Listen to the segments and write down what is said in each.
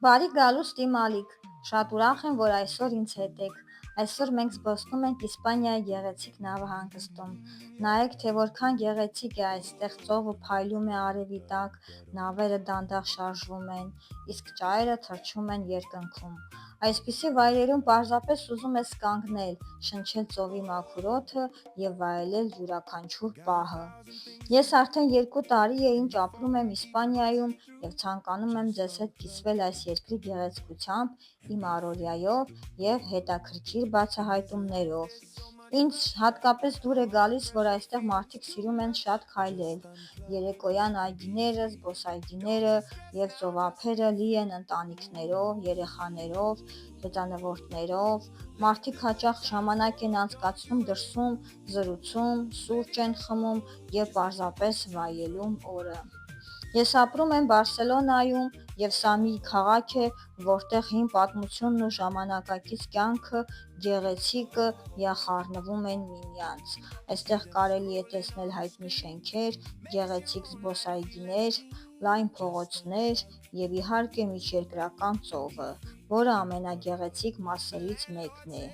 Բարի գալուստ իմ Ալիք, շատ ուրախ եմ, որ այսօր ինձ հետ եք։ Այսօր մենք զբոսնում ենք Իսպանիայի գեղեցիկ նավահանգստում։ Նայեք, թե որքան գեղեցիկ է այստեղ, ծովը փայլում է արևի տակ, նավերը դանդաղ շարժվում են, իսկ ճայերը թռչում են երկնքում։ Այսպիսի վայրերում պարզապես ուզում ես կանգնել, շնչել ծովի մաքուր օդը և վայելել յուրաքանչյուր պահը։ Ես արդեն 2 տարի է, ինչ ապրում եմ Իսպանիայում և ցանկանում եմ ձեզ հետ կիսվել այս երկրի գեղեցկությամբ, իմ առօրյայով և հետաքրքիր բացահայտումներով։ Ինձ հատկապես դուր է գալիս, որ այստեղ մարդիկ սիրում են շատ քայլել։ Երեկոյան այգիները, զբոսայգիները և ծովափերը լի են ընտանիքներով, երեխաներով, հեծանվորդներով։ Մարդիկ հաճախ ժամանակ են անցկացնում դրսում, զրուցում, սուրճ են խմում և պարզապես վայելում օրը։ Ես ապրում եմ Բարսելոնայում, և սա մի քաղաք է, որտեղ հին պատմությունն ու ժամանակակից կյանքը, գեղեցիկը միախառնվում են միմյանց։ Այստեղ կարելի է տեսնել հայտնի շենքեր, գեղեցիկ զբոսայգիներ, լայն փողոցներ և իհարկե միջերկրական ծովը, որը ամենագեղեցիկ մասերից մեկն է։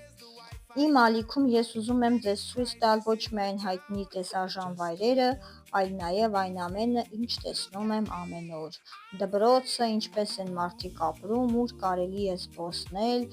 Իմ ալիքում ես ուզում եմ ձեզ ցույց տալ ոչ միայն հայտնի տեսարժան վայրերը, այլ նաև այն ամենը, ինչ տեսնում եմ ամեն օր՝ դպրոցը, ինչպես են մարդիկ ապրում, ուր կարելի է զբոսնել,